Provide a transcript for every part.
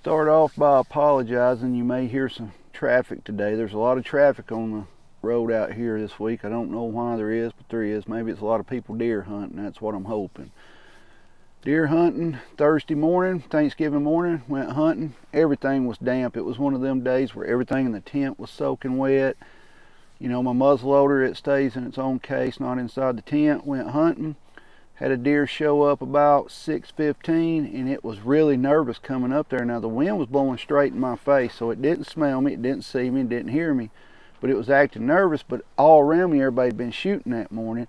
Start off by apologizing. You may hear some traffic today. There's a lot of traffic on the road out here this week. I don't know why there is, but there is. Maybe it's a lot of people deer hunting. That's what I'm hoping. Deer hunting Thursday morning, Thanksgiving morning, went hunting. Everything was damp. It was one of them days where everything in the tent was soaking wet. You know, my muzzleloader, it stays in its own case, not inside the tent. Went hunting. Had a deer show up about 6:15, and it was really nervous coming up there. Now the wind was blowing straight in my face, so it didn't smell me, it didn't see me, it didn't hear me, but it was acting nervous. But all around me, everybody had been shooting that morning.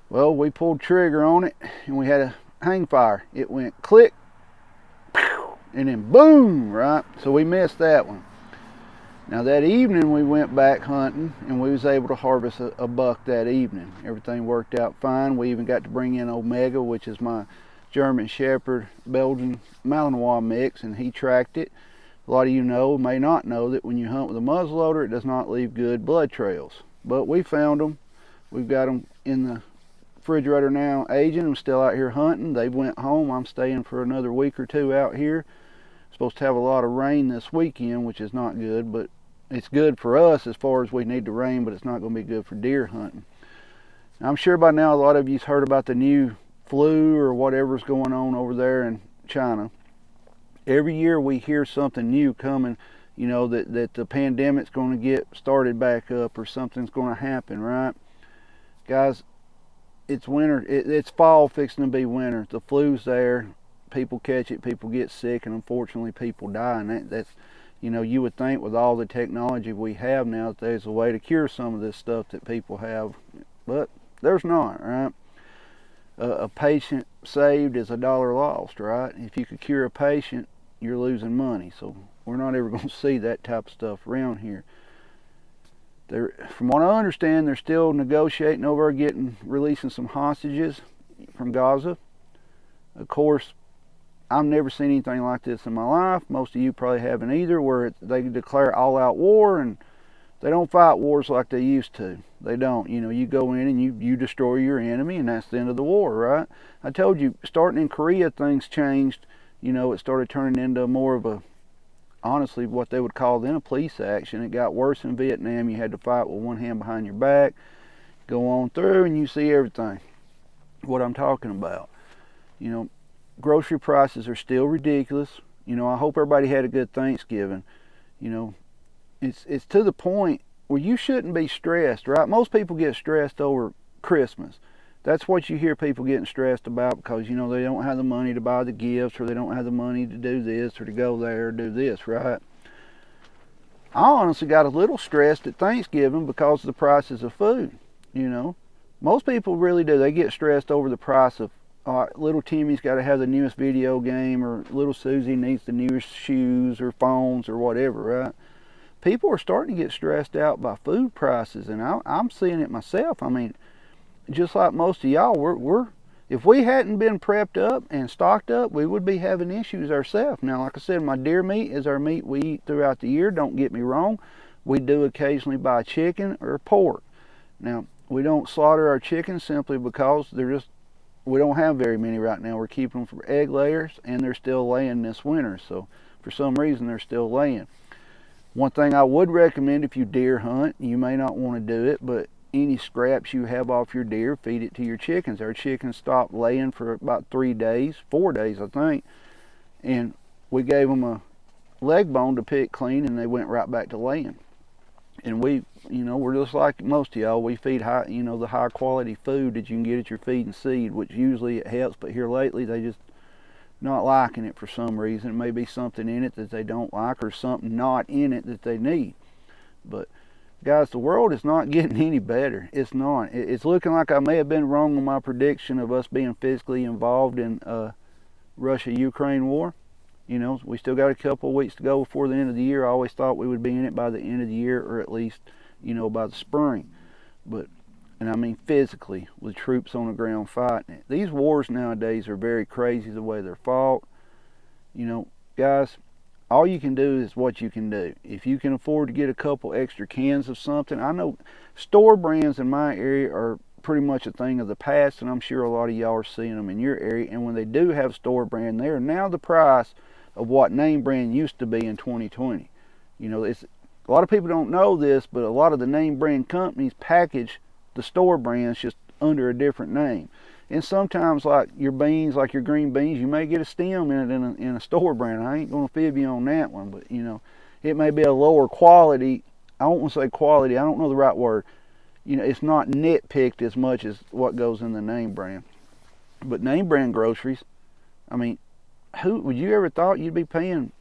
Well, we pulled trigger on it, and we had a hang fire. It went click, and then boom, right? So we missed that one. Now that evening we went back hunting, and we was able to harvest a buck that evening. Everything worked out fine. We even got to bring in Omega, which is my German Shepherd Belgian Malinois mix, and he tracked it. A lot of you may not know that when you hunt with a muzzleloader, it does not leave good blood trails. But we found them. We've got them in the refrigerator now, aging. I'm still out here hunting. They went home. I'm staying for another week or two out here. Supposed to have a lot of rain this weekend, which is not good, but it's good for us as far as we need the rain, but it's not going to be good for deer hunting. Now, I'm sure by now a lot of you's heard about the new flu or whatever's going on over there in China. Every year we hear something new coming, you know, that the pandemic's going to get started back up or something's going to happen, right? Guys, it's winter. It's fall fixing to be winter. The flu's there. People catch it, people get sick, and unfortunately people die. And that's, you know, you would think with all the technology we have now that there's a way to cure some of this stuff that people have, but there's not, right? A patient saved is $1 lost, right? If you could cure a patient, you're losing money. So we're not ever going to see that type of stuff around here. From what I understand, they're still negotiating over releasing some hostages from Gaza. Of course, I've never seen anything like this in my life. Most of you probably haven't either, where they declare all-out war, and they don't fight wars like they used to. They don't. You know, you go in and you destroy your enemy, and that's the end of the war, right? I told you, starting in Korea, things changed. You know, it started turning into more of a, honestly, what they would call then a police action. It got worse in Vietnam. You had to fight with one hand behind your back. Go on through, and you see everything. What I'm talking about. You know, grocery prices are still ridiculous. You know, I hope everybody had a good Thanksgiving. You know, it's to the point where you shouldn't be stressed, right? Most people get stressed over Christmas. That's what you hear people getting stressed about, because, you know, they don't have the money to buy the gifts, or they don't have the money to do this or to go there or do this, right? I honestly got a little stressed at Thanksgiving because of the prices of food. You know, most people really do. They get stressed over the price of, little Timmy's got to have the newest video game, or little Susie needs the newest shoes or phones or whatever, right? People are starting to get stressed out by food prices, and I'm seeing it myself. I mean, just like most of y'all, if we hadn't been prepped up and stocked up, we would be having issues ourselves. Now, like I said, my deer meat is our meat we eat throughout the year. Don't get me wrong. We do occasionally buy chicken or pork. Now, we don't slaughter our chickens simply because we don't have very many right now. We're keeping them for egg layers, and they're still laying this winter. So for some reason, they're still laying. One thing I would recommend if you deer hunt, you may not want to do it, but any scraps you have off your deer, feed it to your chickens. Our chickens stopped laying for about 4 days, I think. And we gave them a leg bone to pick clean, and they went right back to laying. And we're just like most of y'all. We feed the high quality food that you can get at your feed and seed, which usually it helps. But here lately, they just not liking it for some reason. It may be something in it that they don't like, or something not in it that they need. But guys, the world is not getting any better. It's not. It's looking like I may have been wrong on my prediction of us being physically involved in Russia-Ukraine war. You know, we still got a couple of weeks to go before the end of the year. I always thought we would be in it by the end of the year, or at least, by the spring. And I mean physically, with troops on the ground fighting it. These wars nowadays are very crazy the way they're fought. You know, guys, all you can do is what you can do. If you can afford to get a couple extra cans of something, I know store brands in my area are pretty much a thing of the past, and I'm sure a lot of y'all are seeing them in your area. And when they do have store brand, they are now the price of what name brand used to be in 2020. You know, it's a lot of people don't know this, but a lot of the name brand companies package the store brands just under a different name. And sometimes, like your beans, like your green beans, you may get a stem in it in a store brand. I ain't going to fib you on that one, but you know, it may be a lower quality. I don't want to say quality. I don't know the right word. You know, it's not nitpicked as much as what goes in the name brand. But name brand groceries, I mean, who would you ever thought you'd be paying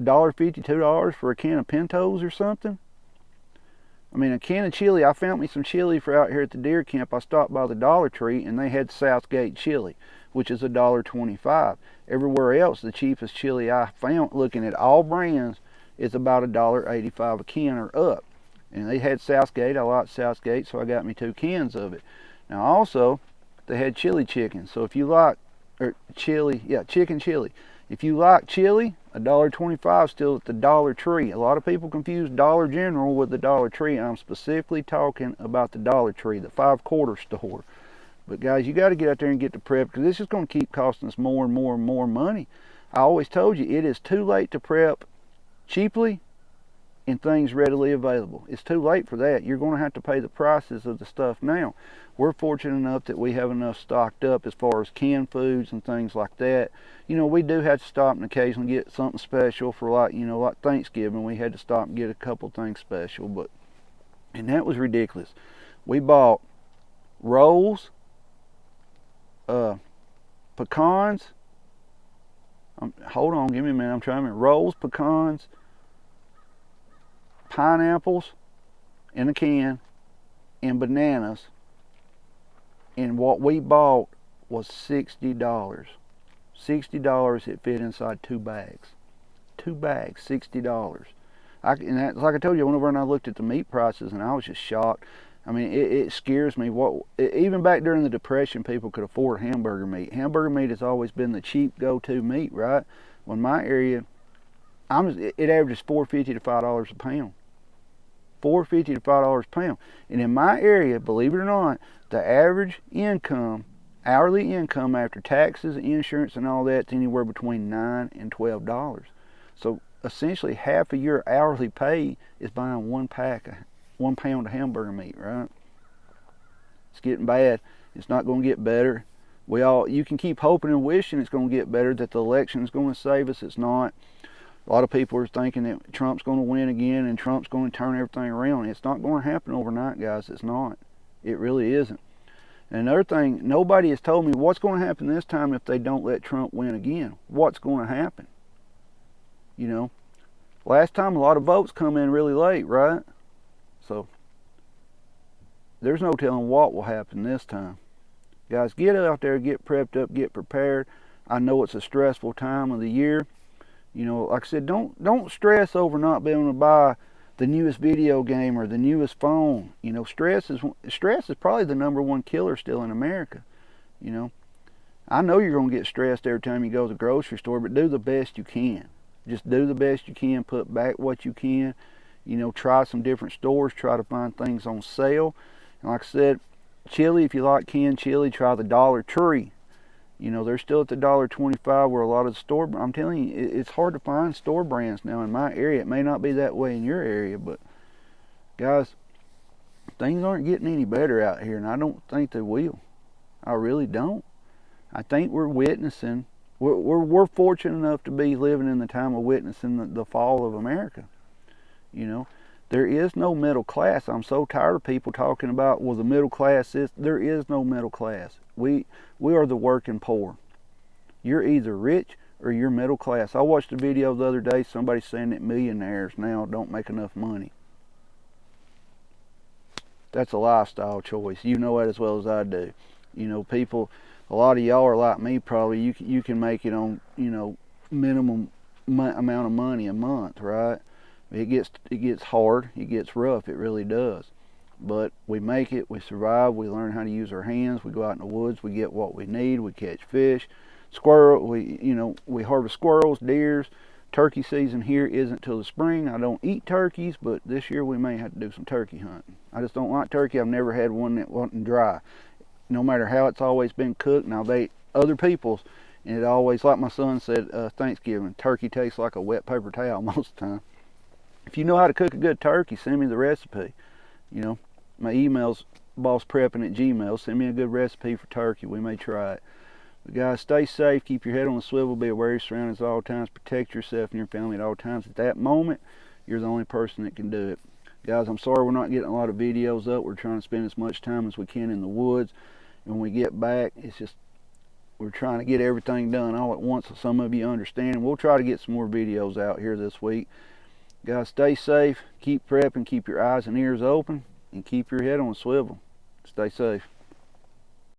$1.50, $2 for a can of Pintos or something? I mean, a can of chili, I found me some chili for out here at the deer camp. I stopped by the Dollar Tree and they had Southgate chili, which is $1.25. Everywhere else, the cheapest chili I found, looking at all brands, is about $1.85 a can or up. And they had Southgate. I like Southgate, so I got me 2 cans of it. Now also, they had chili chicken. So if you like, chicken chili. If you like chili, $1.25 still at the Dollar Tree. A lot of people confuse Dollar General with the Dollar Tree. I'm specifically talking about the Dollar Tree, the 5-quarter store. But guys, you got to get out there and get the prep, because this is going to keep costing us more and more and more money. I always told you, it is too late to prep cheaply and things readily available. It's too late for that. You're going to have to pay the prices of the stuff now. We're fortunate enough that we have enough stocked up as far as canned foods and things like that. You know, we do have to stop and occasionally get something special for, like, you know, like Thanksgiving. We had to stop and get a couple things special, and that was ridiculous. We bought rolls, pecans. Hold on, give me a minute. I'm trying to remember. Rolls, pecans, pineapples in a can, and bananas. And what we bought was $60. $60, it fit inside 2 bags. 2 bags, $60. And that's, like I told you, I went over and I looked at the meat prices and I was just shocked. I mean, it scares me. Even back during the Depression, people could afford hamburger meat. Hamburger meat has always been the cheap go-to meat, right? Well, in my area, it averages $4.50 to $5 a pound. $4.50 to $5 a pound. And in my area, believe it or not, the average income, hourly income after taxes, insurance, and all that's anywhere between $9 and $12. So essentially, half of your hourly pay is buying 1 pound of hamburger meat, right? It's getting bad. It's not going to get better. You can keep hoping and wishing it's going to get better, that the election is going to save us. It's not. A lot of people are thinking that Trump's going to win again and Trump's going to turn everything around. It's not going to happen overnight, guys. It's not. It really isn't. And another thing, nobody has told me what's going to happen this time if they don't let Trump win again. What's going to happen? You know, last time a lot of votes come in really late, right? So there's no telling what will happen this time. Guys, get out there, get prepped up, get prepared. I know it's a stressful time of the year. You know, like I said, don't stress over not being able to buy the newest video game or the newest phone. You know, stress is probably the #1 killer still in America. You know, I know you're going to get stressed every time you go to the grocery store, but do the best you can. Just do the best you can. Put back what you can. You know, try some different stores. Try to find things on sale. And like I said, chili, if you like canned chili, try the Dollar Tree. You know, they're still at the $1.25 where a lot of the store, I'm telling you, it's hard to find store brands now in my area. It may not be that way in your area, but guys, things aren't getting any better out here, and I don't think they will. I really don't. I think we're witnessing, we're fortunate enough to be living in the time of witnessing the fall of America. You know, there is no middle class. I'm so tired of people talking about, well, the middle class is, there is no middle class. We are the working poor. You're either rich or you're middle class. I watched a video the other day, somebody saying that millionaires now don't make enough money. That's a lifestyle choice. You know that as well as I do. You know, people, a lot of y'all are like me probably. You can make it on, you know, minimum amount of money a month, right? It gets hard, it gets rough, it really does. But we make it, we survive, we learn how to use our hands, we go out in the woods, we get what we need, we catch fish, we harvest squirrels, deers. Turkey season here isn't till the spring. I don't eat turkeys, but this year we may have to do some turkey hunting. I just don't like turkey. I've never had one that wasn't dry. No matter how it's always been cooked. Now other people's, And it always, like my son said, Thanksgiving, turkey tastes like a wet paper towel most of the time. If you know how to cook a good turkey, send me the recipe. You know, my email's bossprepping@gmail. Send me a good recipe for turkey. We may try it. But guys, stay safe. Keep your head on the swivel. Be aware of your surroundings at all times. Protect yourself and your family at all times. At that moment, you're the only person that can do it. Guys, I'm sorry we're not getting a lot of videos up. We're trying to spend as much time as we can in the woods. And when we get back, it's just, we're trying to get everything done all at once so some of you understand. And we'll try to get some more videos out here this week. Guys, stay safe. Keep prepping. Keep your eyes and ears open. And keep your head on a swivel. Stay safe.